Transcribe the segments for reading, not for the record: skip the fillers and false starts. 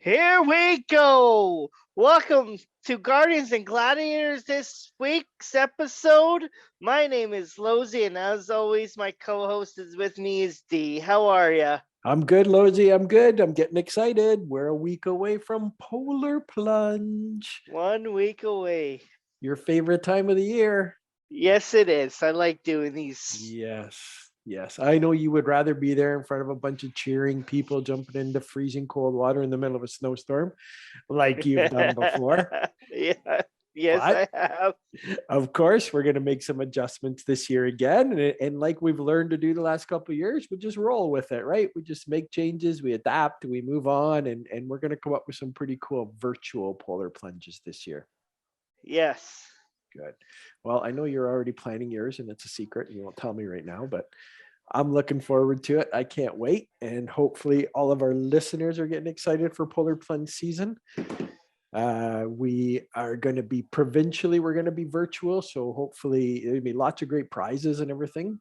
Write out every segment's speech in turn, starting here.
Here we go. Welcome to Guardians and Gladiators this week's episode. My name is Lauzie, and as always, my co-host is with me is D. How are ya? I'm good, Lauzie. I'm good. I'm getting excited. We're a week away from Polar Plunge. 1 week away. Your favorite time of the year. Yes, it is. I like doing these. Yes. I know you would rather be there in front of a bunch of cheering people jumping into freezing cold water in the middle of a snowstorm like you've done before. Yeah. Yes, But, I have. of course, we're going to make some adjustments this year again. And like we've learned to do the last couple of years, we just roll with it, right? We just make changes, we adapt, we move on, and we're going to come up with some pretty cool virtual polar plunges this year. Yes. Good. Well, I know you're already planning yours and it's a secret. You won't tell me right now, but I'm looking forward to it. I can't wait. And hopefully all of our listeners are getting excited for Polar Plunge season. We are going to be provincially, we're going to be virtual. So hopefully there'll be lots of great prizes and everything.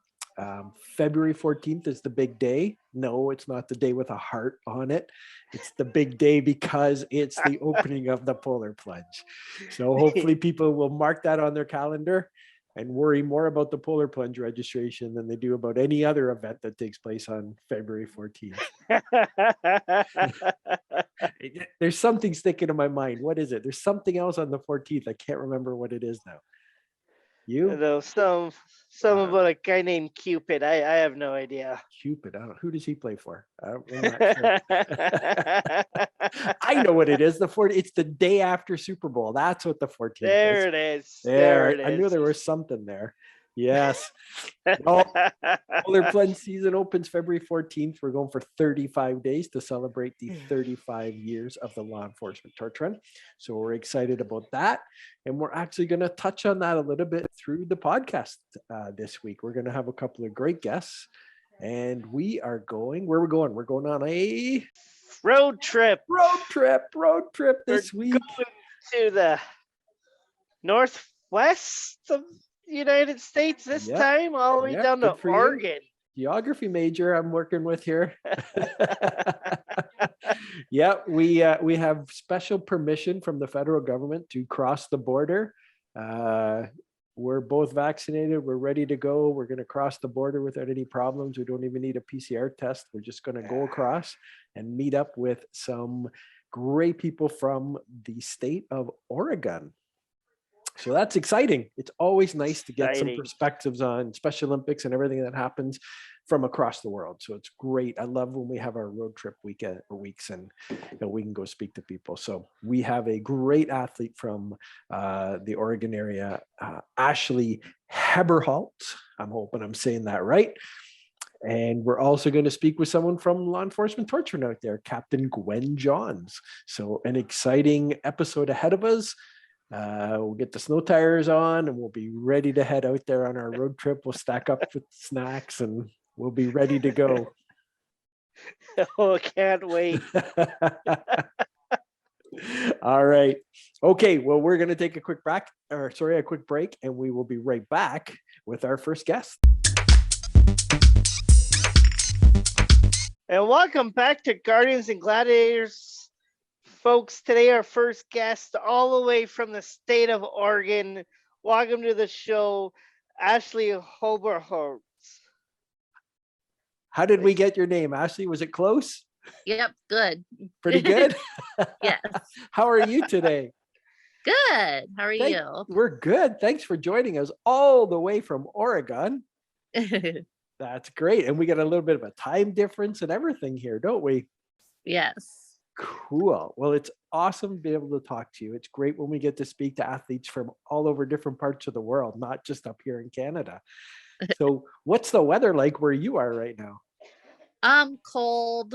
February 14th is the big day. No, it's not the day with a heart on it. It's the big day because it's the opening of the Polar Plunge. So hopefully people will mark that on their calendar and worry more about the Polar Plunge registration than they do about any other event that takes place on February 14th. There's something sticking in my mind. What is it? There's something else on the 14th. I can't remember what it is now. You know, some about a guy named Cupid. I have no idea. Cupid. I don't know. Who does he play for? I'm not sure. I know what it is. It's the day after Super Bowl. That's what the 14th is. There it is. I knew there was something there. Yes. Well, Polar Plunge season opens February 14th. We're going for 35 days to celebrate the 35 years of the law enforcement torch run. So we're excited about that. And we're actually going to touch on that a little bit through the podcast this week. We're going to have a couple of great guests. And we are going, where are we going? We're going on a road trip this week. Going to the northwest of the United States this time, all the way down to Oregon. Geography major I'm working with here. Yeah, we have special permission from the federal government to cross the border. We're both vaccinated. We're ready to go. We're going to cross the border without any problems. We don't even need a PCR test. We're just going to go across and meet up with some great people from the state of Oregon. So that's exciting. It's always nice to get some perspectives on Special Olympics and everything that happens from across the world. So it's great. I love when we have our road trip weeks and we can go speak to people. So we have a great athlete from the Oregon area, Ashley Heberhalt. I'm hoping I'm saying that right. And we're also going to speak with someone from law enforcement torture out there, Captain Gwen Johns. So an exciting episode ahead of us. We'll get the snow tires on and we'll be ready to head out there on our road trip. We'll stack up with snacks and we'll be ready to go. Oh, I can't wait. All right. Okay. Well, we're going to take a quick break, and we will be right back with our first guest. And welcome back to Guardians and Gladiators. Folks, today our first guest all the way from the state of Oregon. Welcome to the show, Ashley Heberhalt. How did we get your name, Ashley? Was it close? Yep, good. Pretty good? Yes. How are you today? Good. How are you? We're good. Thanks for joining us all the way from Oregon. That's great. And we got a little bit of a time difference and everything here, don't we? Yes. Cool. Well, it's awesome to be able to talk to you. It's great when we get to speak to athletes from all over different parts of the world, not just up here in Canada. So what's the weather like where you are right now? Cold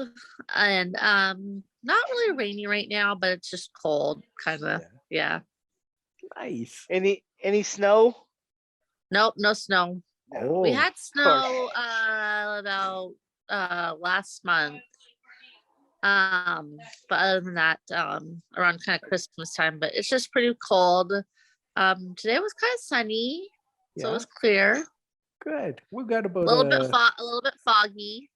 and not really rainy right now, but it's just cold, kind of. Yeah. Nice. Any snow? Nope, no snow. Oh, we had snow about last month. But other than that, around kind of Christmas time, but it's just pretty cold. Today was kind of sunny, so it was clear. Good. We've got about a little bit foggy.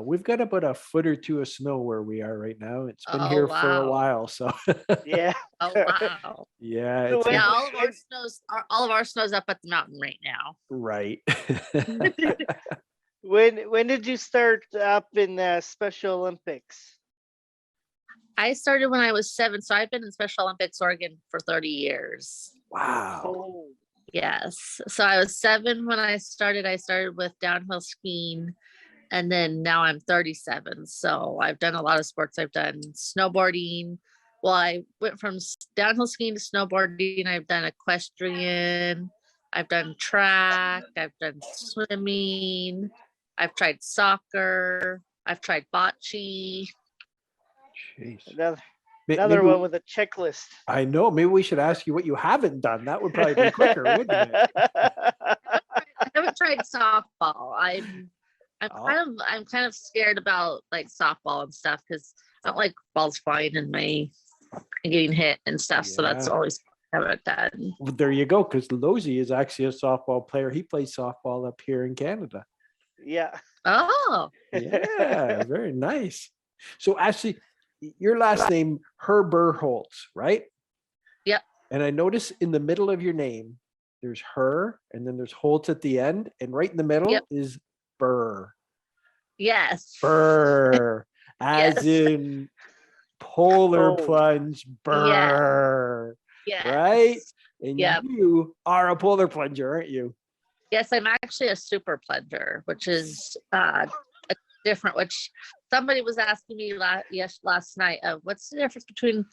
We've got about a foot or two of snow where we are right now. It's been Oh, here for a wow. while, so Yeah. Oh, wow. yeah, So it's when- Yeah, all of our snow's up at the mountain right now. right. when did you start up in Special Olympics? I started when I was 7, so I've been in Special Olympics Oregon for 30 years. Wow. Oh. Yes. So I was 7 when I started. I started with downhill skiing, and then now I'm 37. So I've done a lot of sports. I've done snowboarding. Well, I went from downhill skiing to snowboarding. I've done equestrian. I've done track. I've done swimming. I've tried soccer. I've tried bocce. Jeez. Another Maybe- one with a checklist. I know. Maybe we should ask you what you haven't done. That would probably be quicker, wouldn't it? I haven't tried softball. I'm Oh. kind of scared about like softball and stuff because I don't like balls flying in my and getting hit and stuff. So that's Yeah. always I haven't done. Well, there you go. Because Lauzie is actually a softball player. He plays softball up here in Canada. Yeah. Oh, Yeah, very nice. So actually, your last name Herberholtz, right? Yep. And I notice in the middle of your name, there's her, and then there's Holtz at the end, and right in the middle Yep. is Burr. yes. Burr, as Yes. in Polar Oh. Plunge Burr, Yes. right? And Yep. you are a polar plunger, aren't you? Yes, I'm actually a super plunger, which is different. Which somebody was asking me last night of what's the difference between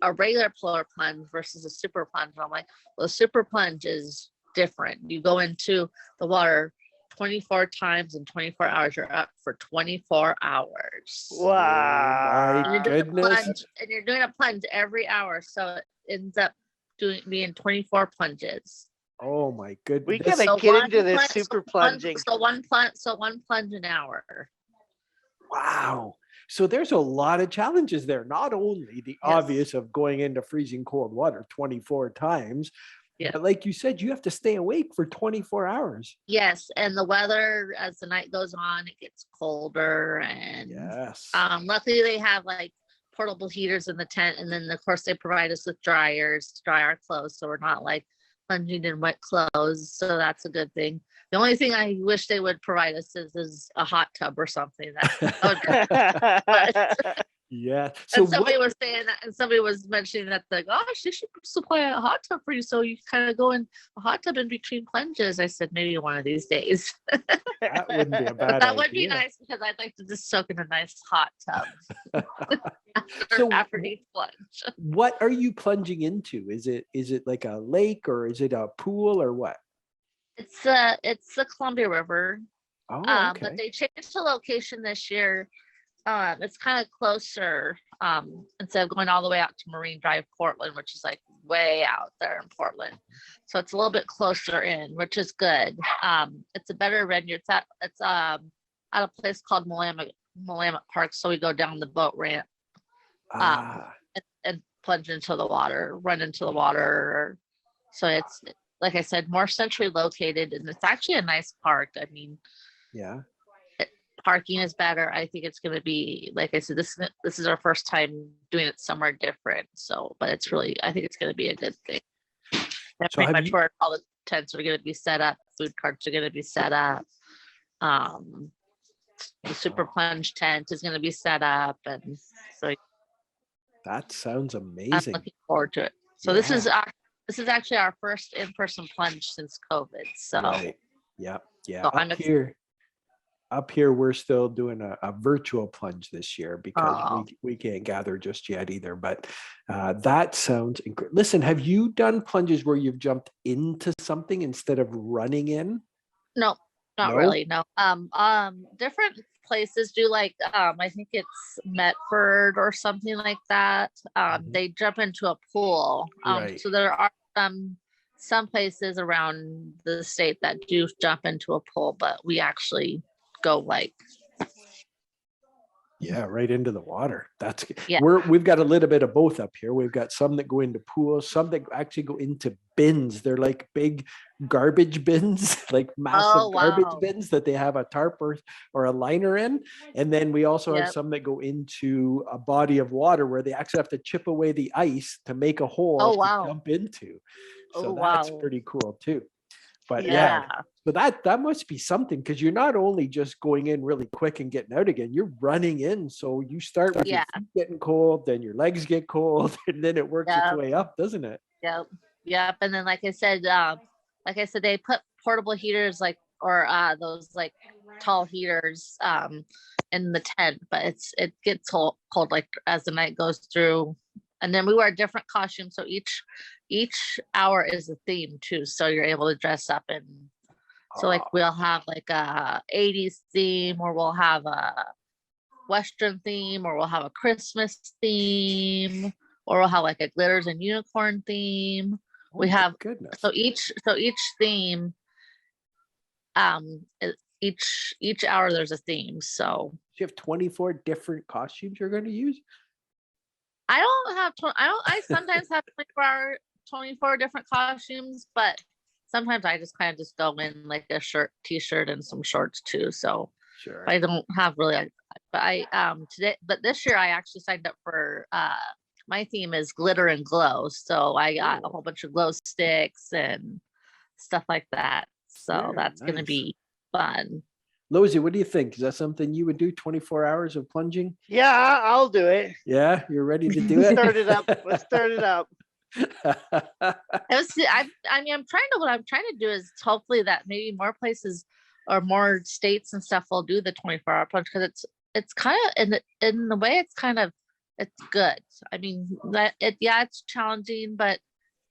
a regular polar plunge versus a super plunge. And I'm like, well, a super plunge is different. You go into the water 24 times in 24 hours. You're up for 24 hours. Wow. Oh my And you're doing a goodness. plunge, and you're doing a plunge every hour, so it ends up being 24 plunges. Oh my We goodness. gotta So get one into this plunge- super so one- plunging. So one plunge an hour. Wow. So there's a lot of challenges there. Not only the obvious of going into freezing cold water 24 times, Yeah. but like you said, you have to stay awake for 24 hours. Yes, and the weather as the night goes on, it gets colder, and Yes. luckily they have like portable heaters in the tent, and then of course they provide us with dryers to dry our clothes, so we're not like plunging in wet clothes. So that's a good thing. The only thing I wish they would provide us is a hot tub or something. Yeah. So And somebody was saying that, and somebody was mentioning that, like, gosh, they should supply a hot tub for you, so you kind of go in a hot tub in between plunges. I said maybe one of these days. that wouldn't be a But bad that would be idea. nice because I'd like to just soak in a nice hot tub So after each plunge. what are you plunging into? Is it like a lake or is it a pool or what? It's the Columbia River, Oh, but okay. they changed the location this year. It's kind of closer, instead of going all the way out to Marine Drive, Portland, which is like way out there in Portland. So it's a little bit closer in, which is good. It's a better venue. It's at a place called Willamette Park. So we go down the boat ramp Ah, and plunge into the water, run into the water. So it's, like I said, more centrally located, and it's actually a nice park. I mean, yeah. parking is better. I think it's going to be, like I said, this is our first time doing it somewhere different. So, but it's really, I think it's going to be a good thing. And So pretty have much you- where all the tents are going to be set up, food carts are going to be set up. The super plunge tent is going to be set up, and so That sounds I'm amazing. looking forward to it. So this is actually our first in-person plunge since COVID. So Right. Yeah. Yeah. So I'm Up here, we're still doing a virtual plunge this year because Oh. we can't gather just yet either. But that sounds incredible. Listen, have you done plunges where you've jumped into something instead of running in? no, not No? really. No. Different places do, like I think it's Medford or something like that. Mhm. They jump into a pool. Right. So there are some places around the state that do jump into a pool, but we actually go like Yeah, right into the water. That's Yeah. we've got a little bit of both up here. We've got some that go into pools, some that actually go into bins. They're like big garbage bins, like massive Oh, garbage wow. bins that they have a tarp or a liner in. And then we also have Yep. some that go into a body of water where they actually have to chip away the ice to make a hole Oh, to wow. jump into. So Oh, that's wow. pretty cool too. But Yeah. so that must be something, because you're not only just going in really quick and getting out again, you're running in. So you start with your Yeah. feet getting cold, then your legs get cold, and then it works its Yep. way up, doesn't it? Yep. Yep. And then like I said, they put portable heaters or those like tall heaters in the tent, but it gets cold like as the night goes through. And then we wear different costumes, so each hour is a theme too. So you're able to dress up, and so like we'll have like a 80s theme, or we'll have a Western theme, or we'll have a Christmas theme, or we'll have like a glitters and unicorn theme. Oh We my have goodness. so each theme, each hour there's a theme. So You have 24 different costumes you're going to use? I don't have I sometimes have 24 different costumes, but sometimes I just kind of just go in like a t-shirt and some shorts too. So Sure. I don't have really, but this year I actually signed up for my theme is glitter and glow. So I got a whole bunch of glow sticks and stuff like that. So Very that's gonna nice. be fun. Lozie, what do you think? Is that something you would do? 24 hours of plunging? Yeah, I'll do it. Yeah, you're ready to do it? Start it up. Let's start it up. What I'm trying to do is hopefully that maybe more places or more states and stuff will do the 24-hour plunge, because it's kind of in the way it's good. I mean it's challenging, but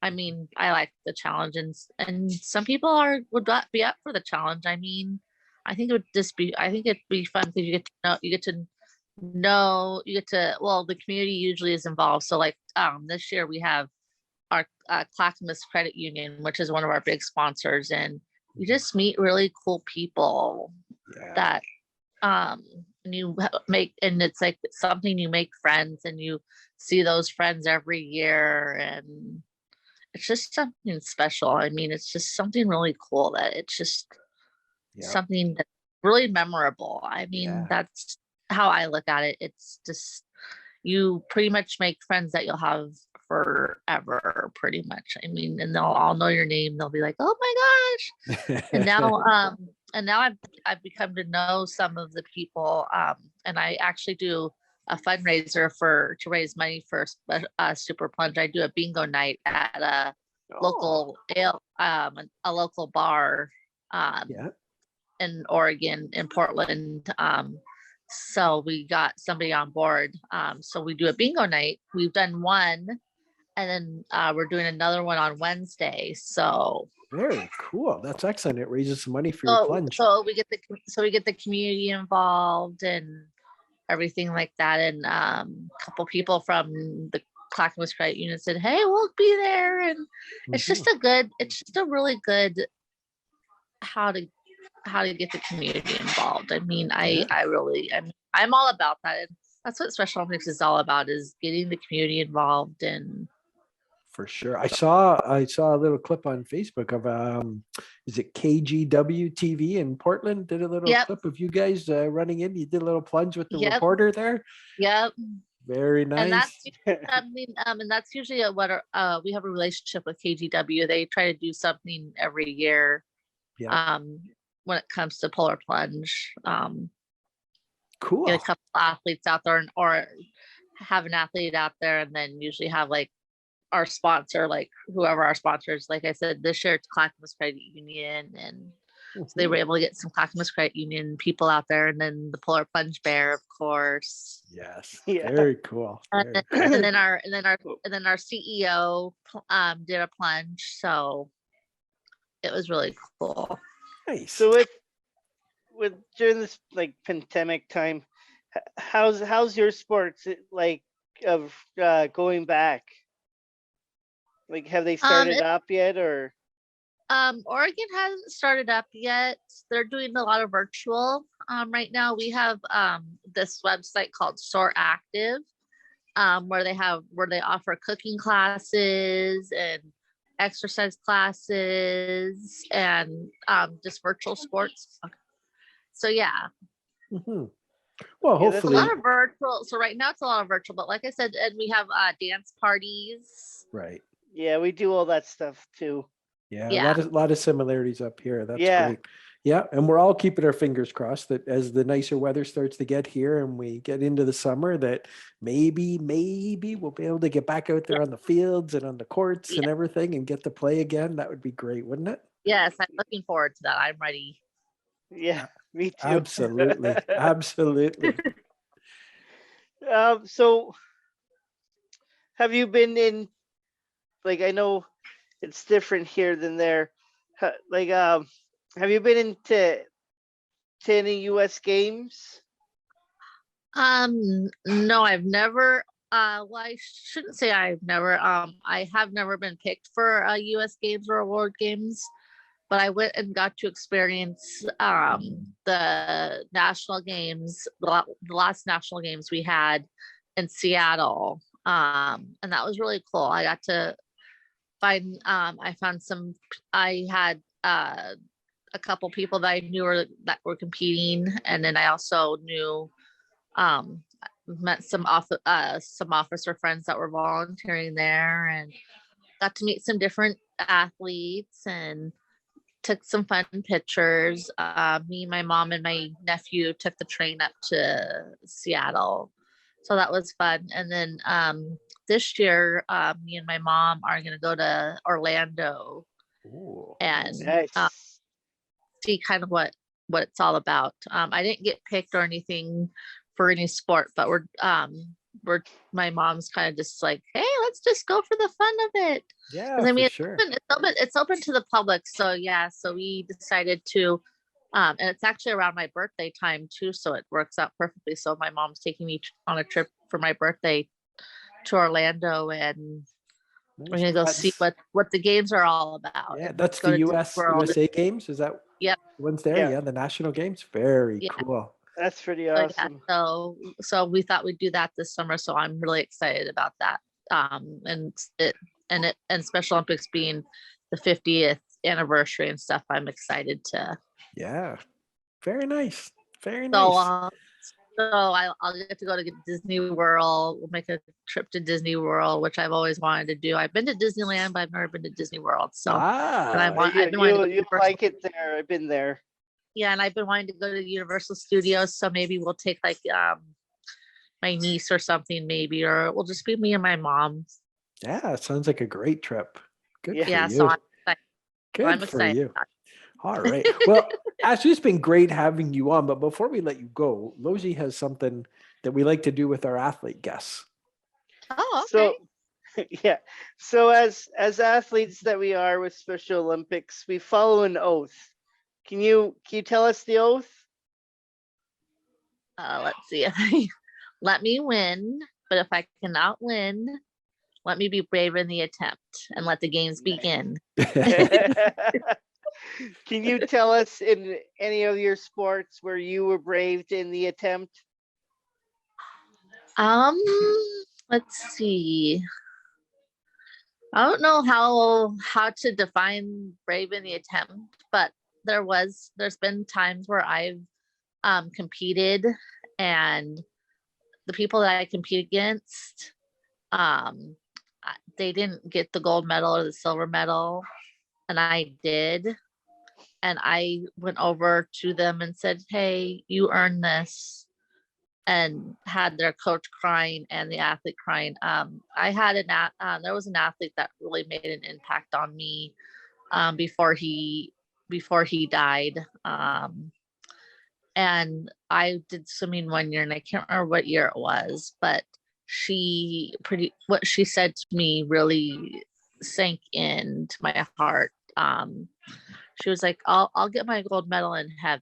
I mean I like the challenge, and some people would not be up for the challenge. I mean, I think it'd be fun because well, the community usually is involved. So like this year we have our Clackamas Credit Union, which is one of our big sponsors, and you just meet really cool people that and it's like something, you make friends and you see those friends every year, and it's just something special. I mean, it's just something really cool that it's just something that's really memorable. I mean, that's how I look at it. It's just, you pretty much make friends that you'll have forever, pretty much. I mean, and they'll all know your name. They'll be like, "Oh my gosh!" And now I've become to know some of the people. And I actually do a fundraiser to raise money for Super Plunge. I do a bingo night at a local a local bar in Oregon, in Portland. So we got somebody on board. So we do a bingo night. We've done one, and then we're doing another one on Wednesday. So very cool. That's excellent. It raises some money for your plunge. So we get the community involved and everything like that. And a couple people from the Clackamas Credit Union said, "Hey, we'll be there." And it's just a really good how to get the community involved. I mean, I'm all about that. And that's what Special Olympics is all about, is getting the community involved. And for sure. I saw a little clip on Facebook of is it KGW TV in Portland? Did a little clip of you guys running in. You did a little plunge with the reporter there. Yep. Very nice. And that's something. And that's usually what we have a relationship with KGW. They try to do something every year. Yeah. When it comes to Polar Plunge, cool. Get a couple athletes out there, or have an athlete out there, and then usually have like our sponsor, like whoever our sponsors. Like I said, this year it's Clackamas Credit Union, and so they were able to get some Clackamas Credit Union people out there, and then the Polar Plunge Bear, of course. Yes, very cool. And then our CEO did a plunge, so it was really cool. Nice. So with during this like pandemic time, how's your sports like of going back? Like, have they started up yet, or? Oregon hasn't started up yet. They're doing a lot of virtual. Right now we have this website called Soar Active, where they offer cooking classes and exercise classes and just virtual sports. So yeah, Mhm. Well, Yeah, that's a hopefully, lot of virtual. So right now it's a lot of virtual, but like I said, and we have dance parties. right. Yeah, we do all that stuff too. Yeah, a Yeah. lot of similarities up here. That's Yeah. great. Yeah, and we're all keeping our fingers crossed that as the nicer weather starts to get here and we get into the summer, that maybe we'll be able to get back out there on the fields and on the courts and everything and get to play again. That would be great, wouldn't it? Yes, I'm looking forward to that. I'm ready. Yeah, me too. Absolutely. Absolutely. So have you been in, like, I know it's different here than there. Like, have you been into to any U.S. games? No, I've never. Well, I shouldn't say I've never. I have never been picked for U.S. games or award games, but I went and got to experience the national games, the last national games we had in Seattle, and that was really cool. I got to find. I found some. I had a couple people that I knew that were competing, and then I also knew met some officer friends that were volunteering there, and got to meet some different athletes and took some fun pictures. Me, my mom, and my nephew took the train up to Seattle, so that was fun. And then this year, me and my mom are going to go to Orlando Ooh, and Nice. see kind of what it's all about. I didn't get picked or anything for any sport, but we're my mom's kind of just like, hey, let's just go for the fun of it. yeah, 'Cause I for mean, sure. it's open to the public. So yeah, so we decided to, and it's actually around my birthday time too, so it works out perfectly. So my mom's taking me on a trip for my birthday to Orlando, and we're Nice. gonna go see what the games are all about. Yeah, And that's go the to Disney World. USA games. Is that Yep. one's there? Yeah. Yeah, the national games. Very Yeah. cool. That's pretty So yeah, awesome. so we thought we'd do that this summer. So I'm really excited about that. And Special Olympics being the 50th anniversary and stuff, I'm excited to. Yeah, very nice. Very So nice. I'll get to go to Disney World. We'll make a trip to Disney World, which I've always wanted to do. I've been to Disneyland, but I've never been to Disney World. So and Ah, I've been wanting to go to You Universal. like it there. I've been there. Yeah, and I've been wanting to go to Universal Studios. So maybe we'll take like my niece or something, maybe, or we'll just be me and my mom. yeah, it sounds like a great trip. Good for Yeah, you. so I'm Good for excited. you. All right. Well, Ashley, it's been great having you on. But before we let you go, Lauzie has something that we like to do with our athlete guests. Oh, okay. So yeah. So as athletes that we are with Special Olympics, we follow an oath. Can you tell us the oath? Let's see. Let me win, but if I cannot win, let me be brave in the attempt and let the games begin. Can you tell us in any of your sports where you were braved in the attempt? Let's see. I don't know how to define brave in the attempt, but there's been times where I've competed, and the people that I compete against, they didn't get the gold medal or the silver medal, and I did. And I went over to them and said, hey, you earned this, and had their coach crying and the athlete crying. I had there was an athlete that really made an impact on me before he died. And I did swimming one year, and I can't remember what year it was, but what she said to me really sank into my heart. She was like, I'll get my gold medal in heaven.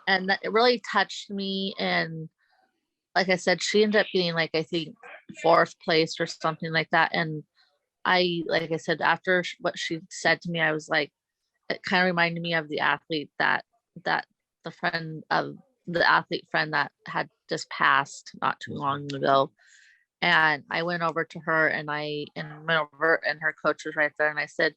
And that it really touched me. And like I said, she ended up getting, like, I think 4th place or something like that. And like I said, after what she said to me, I was like, it kind of reminded me of the athlete that the friend of the athlete friend that had just passed not too long ago. And I went over to her and her coach was right there. And I said,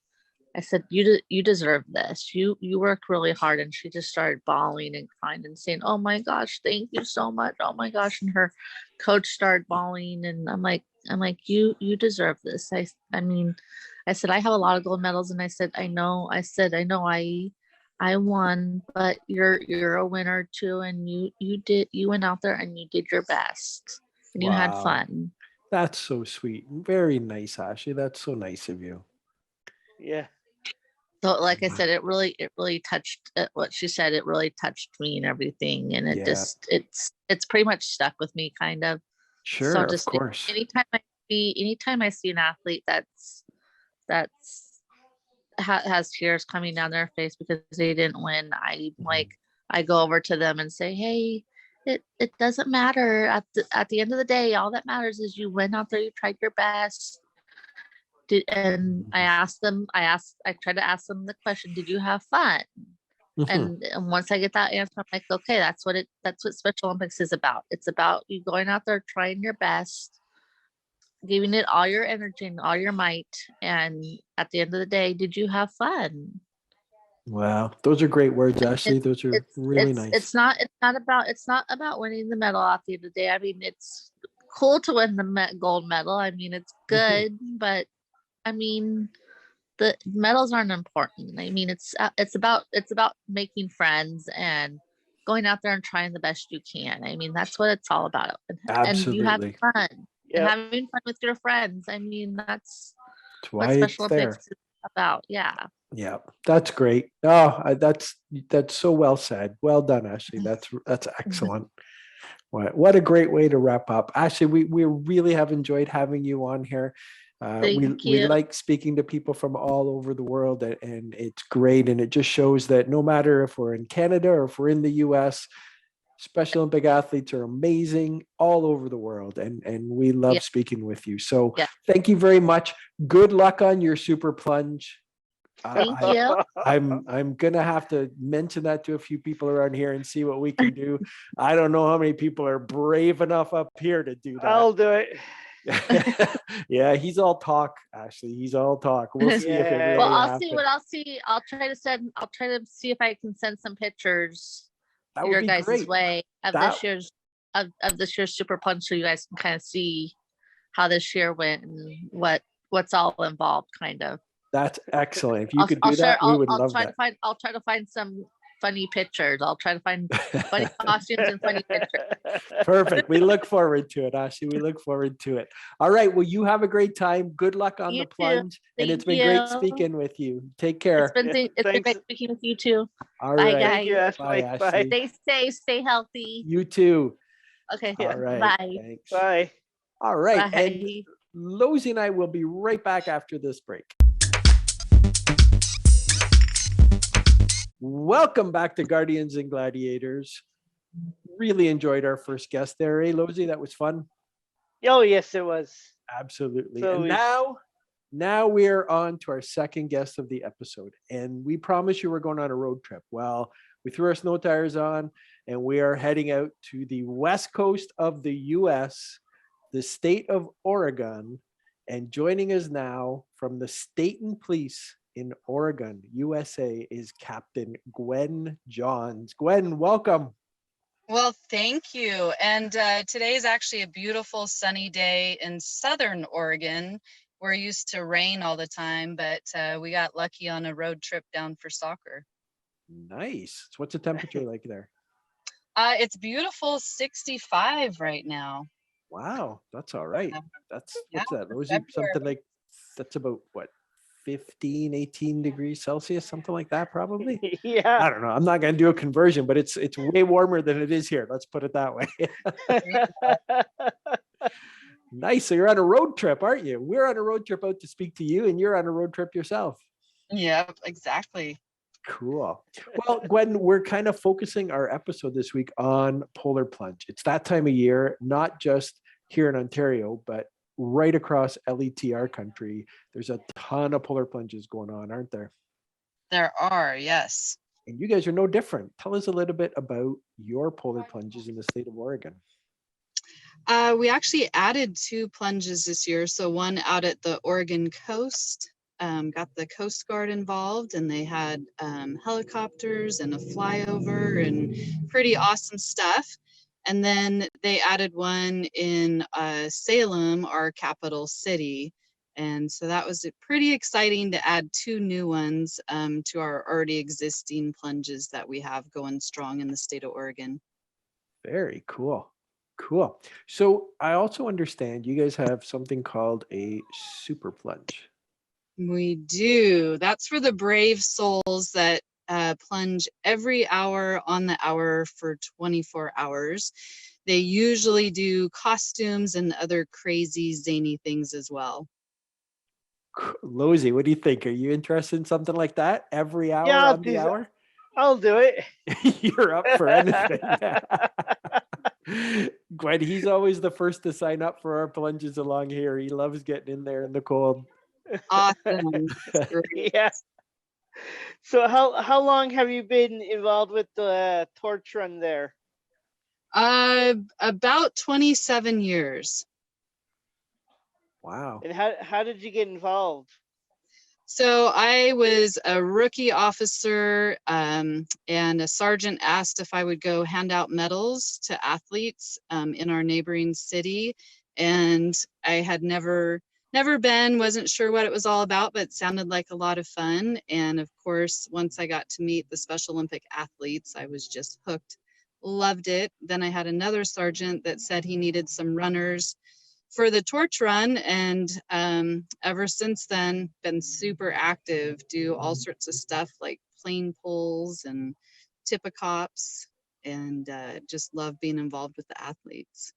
you deserve this. You work really hard. And she just started bawling and crying and saying, oh my gosh, thank you so much. Oh my gosh. And her coach started bawling. And I'm like, you deserve this. I mean, I said, I have a lot of gold medals. And I said, I know I won, but you're a winner too. And you went out there and you did your best and you had Wow. fun. That's so sweet. Very nice, Ashley. That's so nice of you. Yeah. So like I said, it really touched what she said. It really touched me and everything. And it just, it's pretty much stuck with me kind of. Sure, So of just course. anytime I see an athlete has tears coming down their face because they didn't win, I go over to them and say, hey, it doesn't matter at the end of the day. All that matters is you went out there, you tried your best. And I try to ask them the question, did you have fun? And once I get that answer, I'm like, okay, that's what Special Olympics is about. It's about you going out there, trying your best, giving it all your energy and all your might. And at the end of the day, did you have fun? Wow, those are great words, Ashley. Those are really nice. It's not about winning the medal at the end of the day. I mean, it's cool to win the gold medal. I mean, it's good, but I mean, the medals aren't important. I mean, it's about making friends and going out there and trying the best you can. I mean, that's what it's all about. And you having fun and having fun with your friends. I mean, that's what Special Olympics is about. Yeah. Yeah, that's great. Oh, that's so well said. Well done, Ashley. That's excellent. What a great way to wrap up. Ashley, we really have enjoyed having you on here. We like speaking to people from all over the world, and it's great. And it just shows that no matter if we're in Canada or if we're in the U.S., Special Olympic athletes are amazing all over the world. And we love speaking with you. So thank you very much. Good luck on your super plunge. Thank you. I'm gonna have to mention that to a few people around here and see what we can do. I don't know how many people are brave enough up here to do that. I'll do it. Yeah, he's all talk, Ashley. He's all talk. We'll see if it really happens. I'll try to see if I can send some pictures your guys' way of this year's super plunge, so you guys can kind of see how this year went and what's all involved, kind of. That's excellent. If you could do that, we would love that. I'll try to find some funny pictures. I'll try to find funny costumes and funny pictures. Perfect. We look forward to it, Ashley. We look forward to it. All right. Well, you have a great time. Good luck on the plunge. And it's been great speaking with you. Take care. It's been great speaking with you too. All right. Bye, guys. Thank you, Ashley. Bye, Ashley. Stay safe. Stay healthy. You too. Okay. All right. Bye. Thanks. Bye. All right. Bye. And Lauzie and I will be right back after this break. Welcome back to Guardians and Gladiators. Really enjoyed our first guest there, eh, Lauzie? That was fun. Oh, yes, it was. Absolutely. So and now we're on to our second guest of the episode. And we promised you we're going on a road trip. Well, we threw our snow tires on and we are heading out to the west coast of the U.S., the state of Oregon. And joining us now from the State Police in Oregon, U.S.A., is Captain Gwen Johns. Gwen, welcome. Well, thank you. And today is actually a beautiful sunny day in Southern Oregon. We're used to rain all the time, but we got lucky on a road trip down for soccer. Nice. So what's the temperature like there? It's beautiful, 65 right now. Wow, that's all right. What's that? February. Something like, that's about what? 15, 18 degrees Celsius, something like that, probably. Yeah. I don't know. I'm not going to do a conversion, but it's way warmer than it is here. Let's put it that way. Nice. So you're on a road trip, aren't you? We're on a road trip out to speak to you, and you're on a road trip yourself. Yep, exactly. Cool. Well, Gwen, we're kind of focusing our episode this week on Polar Plunge. It's that time of year, not just here in Ontario, but right across LETR country, there's a ton of polar plunges going on, aren't there? There are, yes. And you guys are no different. Tell us a little bit about your polar plunges in the state of Oregon. We actually added 2 plunges this year. So one out at the Oregon coast, got the Coast Guard involved, and they had helicopters and a flyover and pretty awesome stuff. And then they added one in Salem, our capital city. And so that was pretty exciting to add 2 new ones to our already existing plunges that we have going strong in the state of Oregon. Very cool. Cool. So I also understand you guys have something called a super plunge. We do. That's for the brave souls that plunge every hour on the hour for 24 hours. They usually do costumes and other crazy, zany things as well. Lauzie, what do you think? Are you interested in something like that? Every hour Yeah, on the hour? I'll do it. You're up for anything. Gwen, he's always the first to sign up for our plunges along here. He loves getting in there in the cold. Awesome. Yeah. So how long have you been involved with the torch run there? About 27 years. Wow. And how did you get involved? So I was a rookie officer, and a sergeant asked if I would go hand out medals to athletes in our neighboring city. And I had never been, wasn't sure what it was all about, but it sounded like a lot of fun. And of course, once I got to meet the Special Olympic athletes, I was just hooked, loved it. Then I had another sergeant that said he needed some runners for the torch run, and ever since then been super active, do all sorts of stuff like plane pulls and tip-a-cops, and just love being involved with the athletes.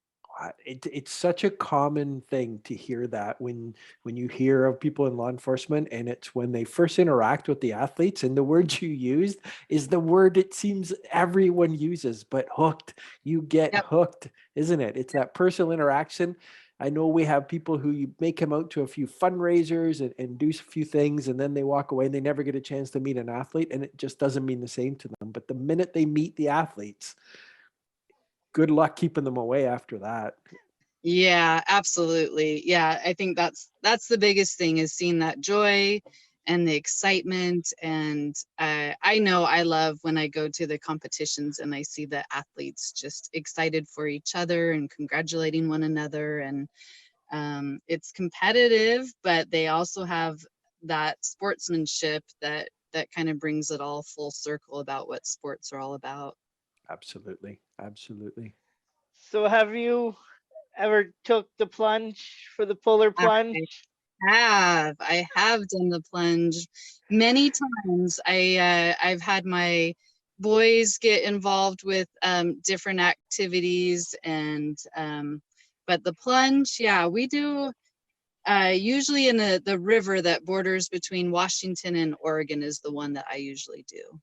It's such a common thing to hear that when you hear of people in law enforcement, and it's when they first interact with the athletes, and the word you used is the word it seems everyone uses, but hooked. You get hooked, isn't it? It's that personal interaction. I know we have people who you may come out to a few fundraisers and do a few things, and then they walk away and they never get a chance to meet an athlete, and it just doesn't mean the same to them. But the minute they meet the athletes, good luck keeping them away after that. Yeah, absolutely. Yeah, I think that's the biggest thing, is seeing that joy and the excitement. And I know I love when I go to the competitions and I see the athletes just excited for each other and congratulating one another. And it's competitive, but they also have that sportsmanship that kind of brings it all full circle about what sports are all about. Absolutely. Absolutely. So have you ever took the plunge for the Polar Plunge? I have done the plunge many times. I've had my boys get involved with different activities, and but the plunge, yeah, we do usually in the river that borders between Washington and Oregon is the one that I usually do.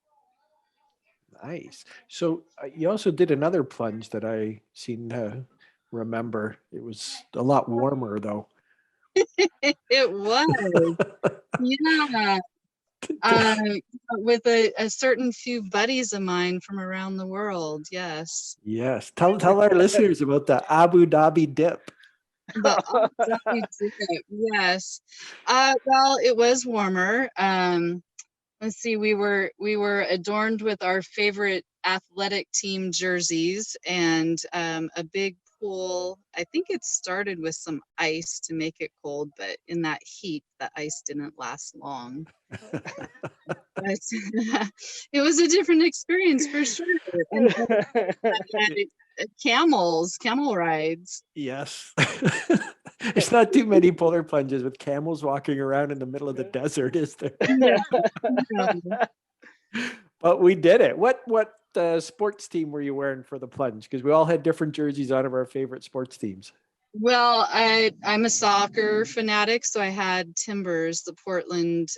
Nice. So you also did another plunge that I seem to remember. It was a lot warmer though. It was, yeah. With a certain few buddies of mine from around the world, yes. Yes. Tell our listeners about the Abu Dhabi dip. The Abu Dhabi dip, yes. Well, it was warmer. Let's see, we were adorned with our favorite athletic team jerseys, and a big pool. I think it started with some ice to make it cold, but in that heat, the ice didn't last long. But it was a different experience for sure. And camel rides. Yes. There's not too many polar plunges with camels walking around in the middle of the desert, is there? Yeah. But we did it. What sports team were you wearing for the plunge? Because we all had different jerseys on of our favorite sports teams. Well, I'm a soccer fanatic, so I had Timbers, the Portland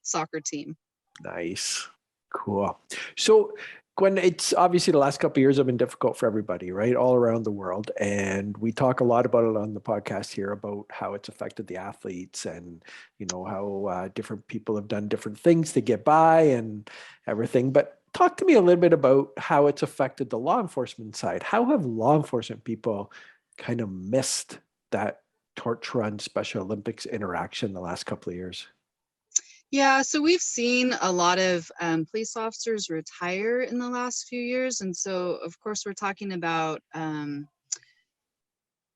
soccer team. Nice. Cool. So Gwen, it's obviously the last couple of years have been difficult for everybody, right? All around the world. And we talk a lot about it on the podcast here about how it's affected the athletes and, how different people have done different things to get by and everything. But talk to me a little bit about how it's affected the law enforcement side. How have law enforcement people kind of missed that torch run Special Olympics interaction the last couple of years? Yeah, so we've seen a lot of police officers retire in the last few years. And so, of course, we're talking about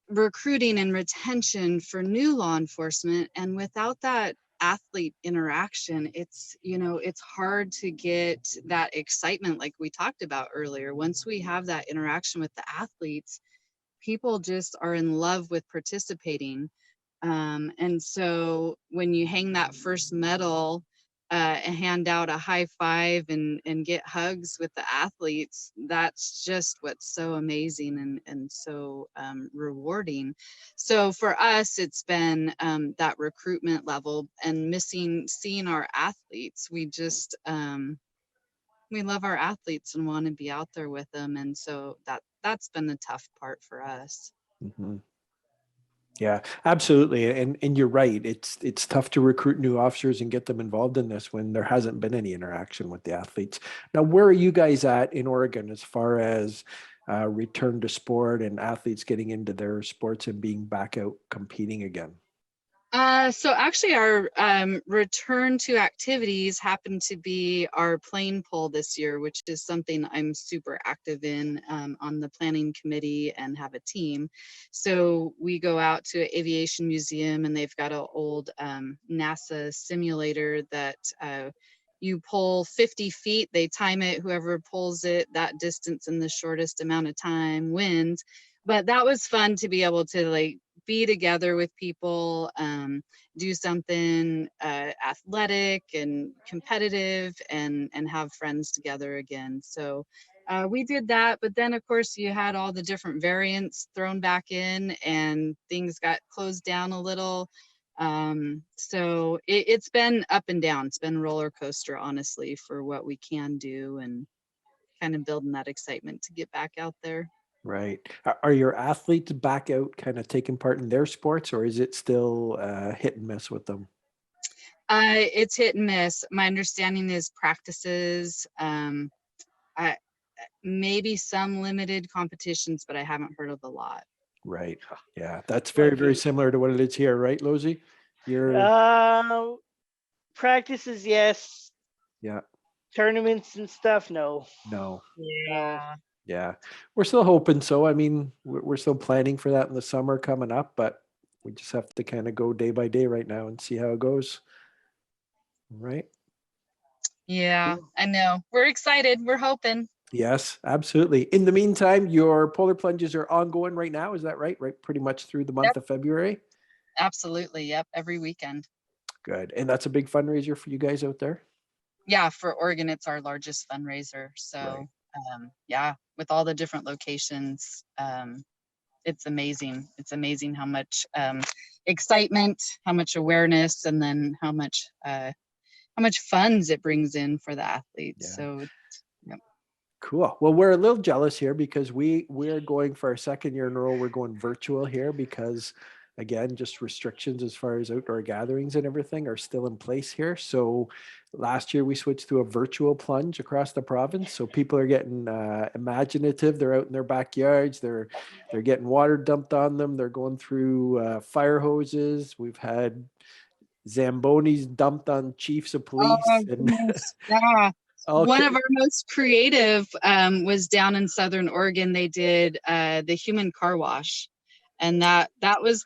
recruiting and retention for new law enforcement. And without that athlete interaction, it's hard to get that excitement like we talked about earlier. Once we have that interaction with the athletes, people just are in love with participating. And so when you hang that first medal and hand out a high five and get hugs with the athletes, that's just what's so amazing and so rewarding. So for us, it's been that recruitment level and seeing our athletes. We love our athletes and want to be out there with them. And so that's been the tough part for us. Mm-hmm. Yeah, absolutely. And you're right. It's tough to recruit new officers and get them involved in this when there hasn't been any interaction with the athletes. Now, where are you guys at in Oregon as far as return to sport and athletes getting into their sports and being back out competing again? So actually our return to activities happened to be our plane pull this year, which is something I'm super active in on the planning committee and have a team. So we go out to an aviation museum and they've got an old NASA simulator that you pull 50 feet, they time it, whoever pulls it that distance in the shortest amount of time wins. But that was fun to be able to be together with people, do something athletic and competitive and have friends together again. So we did that, but then of course you had all the different variants thrown back in and things got closed down a little. So it's been up and down. It's been a roller coaster, honestly, for what we can do and kind of building that excitement to get back out there. Right. Are your athletes back out kind of taking part in their sports, or is it still hit and miss with them? It's hit and miss. My understanding is practices, maybe some limited competitions, but I haven't heard of a lot. Right. Yeah, that's very, very similar to what it is here, right, Lauzie? Practices, yes. Yeah. Tournaments and stuff, no. No. Yeah. Yeah, we're still hoping so. I mean, we're still planning for that in the summer coming up, but we just have to kind of go day by day right now and see how it goes. Right? Yeah, I know. We're excited. We're hoping. Yes, absolutely. In the meantime, your Polar Plunges are ongoing right now. Is that right? Right, pretty much through the month of February? Absolutely. Yep. Every weekend. Good. And that's a big fundraiser for you guys out there? Yeah, for Oregon, it's our largest fundraiser. So, right. Yeah, with all the different locations, it's amazing. It's amazing how much excitement, how much awareness, and then how much funds it brings in for the athletes. Yeah. So, yep. Cool. Well, we're a little jealous here because we're going for our second year in a row. We're going virtual here because, again, just restrictions as far as outdoor gatherings and everything are still in place here. So last year we switched to a virtual plunge across the province. So people are getting imaginative. They're out in their backyards. They're getting water dumped on them. They're going through fire hoses. We've had Zambonis dumped on chiefs of police. Oh, goodness. Yeah. One of our most creative was down in Southern Oregon. They did the human car wash, and that was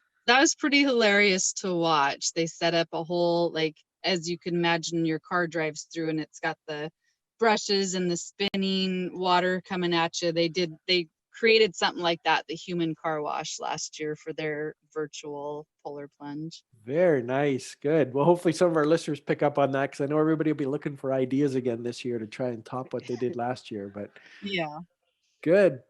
pretty hilarious to watch. They set up a whole, as you can imagine, your car drives through and it's got the brushes and the spinning water coming at you. They created something like that, the human car wash, last year for their virtual Polar Plunge. Very nice. Good. Well, hopefully some of our listeners pick up on that because I know everybody will be looking for ideas again this year to try and top what they did last year. But yeah. Good.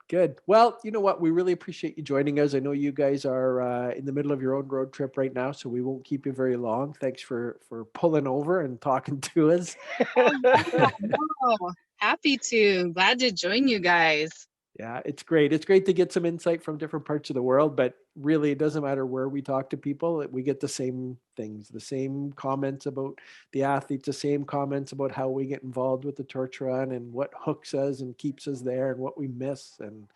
Well, you know what? We really appreciate you joining us. I know you guys are in the middle of your own road trip right now, so we won't keep you very long. Thanks for pulling over and talking to us. Oh, yeah, no. Happy to. Glad to join you guys. Yeah, it's great. It's great to get some insight from different parts of the world, but really it doesn't matter where we talk to people. We get the same things, the same comments about the athletes, the same comments about how we get involved with the torch run and what hooks us and keeps us there and what we miss. And,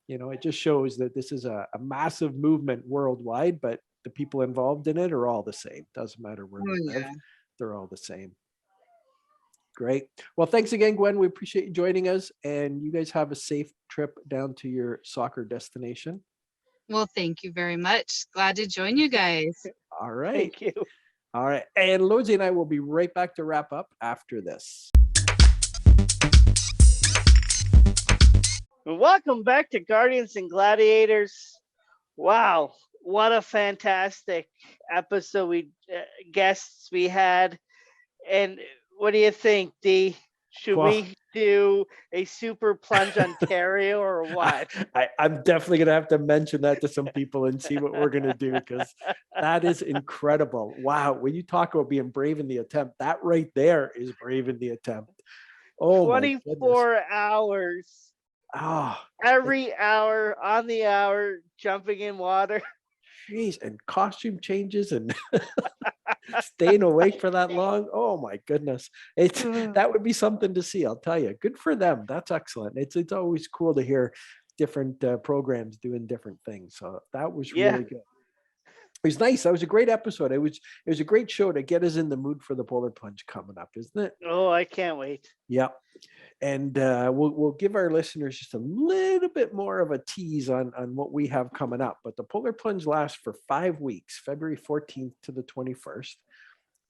it just shows that this is a massive movement worldwide, but the people involved in it are all the same. Doesn't matter where Oh, they live. yeah. They're all the same. Great. Well, thanks again, Gwen. We appreciate you joining us, and you guys have a safe trip down to your soccer destination. Well, thank you very much. Glad to join you guys. All right. Thank you. All right. And Lauzie and I will be right back to wrap up after this. Welcome back to Guardians and Gladiators. Wow, what a fantastic episode guests we had. And what do you think, D? Should Well, we do a Super Plunge Ontario or what? I'm definitely going to have to mention that to some people and see what we're going to do, because that is incredible. Wow. When you talk about being brave in the attempt, that right there is brave in the attempt. Oh, 24 hours. Oh, Every hour on the hour, jumping in water. Jeez, and costume changes and staying awake for that long. Oh my goodness. That would be something to see, I'll tell you. Good for them. That's excellent. It's always cool to hear different programs doing different things. So that was really good. It was nice. That was a great episode. It was a great show to get us in the mood for the Polar Plunge coming up, isn't it? Oh, I can't wait. Yeah. And we'll give our listeners just a little bit more of a tease on what we have coming up. But the Polar Plunge lasts for 5 weeks, February 14th to the 21st.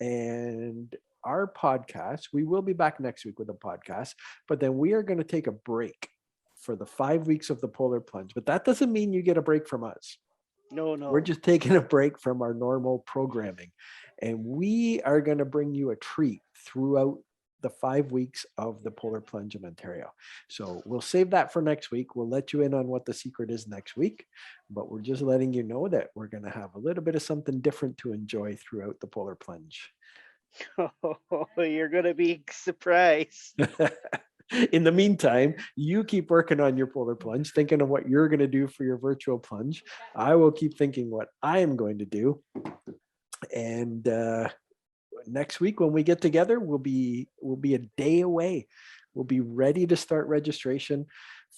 And our podcast, we will be back next week with a podcast, but then we are going to take a break for the 5 weeks of the Polar Plunge. But that doesn't mean you get a break from us. No. We're just taking a break from our normal programming. And we are going to bring you a treat throughout the 5 weeks of the Polar Plunge in Ontario. So we'll save that for next week. We'll let you in on what the secret is next week, but we're just letting you know that we're going to have a little bit of something different to enjoy throughout the Polar Plunge. Oh, you're going to be surprised. In the meantime, you keep working on your Polar Plunge, thinking of what you're going to do for your virtual plunge. I will keep thinking what I am going to do. And next week when we get together, we'll be a day away. We'll be ready to start registration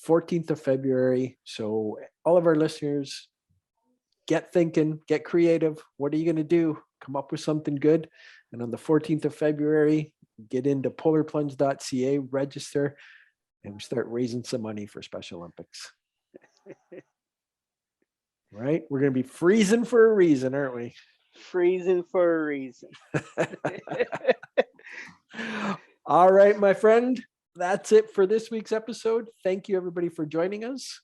14th of February. So all of our listeners, get thinking, get creative. What are you going to do? Come up with something good. And on the 14th of February, get into polarplunge.ca, register, and start raising some money for Special Olympics. Right? We're going to be freezing for a reason, aren't we? Freezing for a reason. All right, my friend. That's it for this week's episode. Thank you, everybody, for joining us.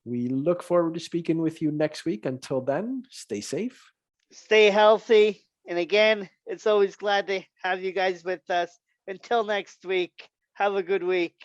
We look forward to speaking with you next week. Until then, stay safe. Stay healthy. And again, it's always glad to have you guys with us. Until next week, have a good week.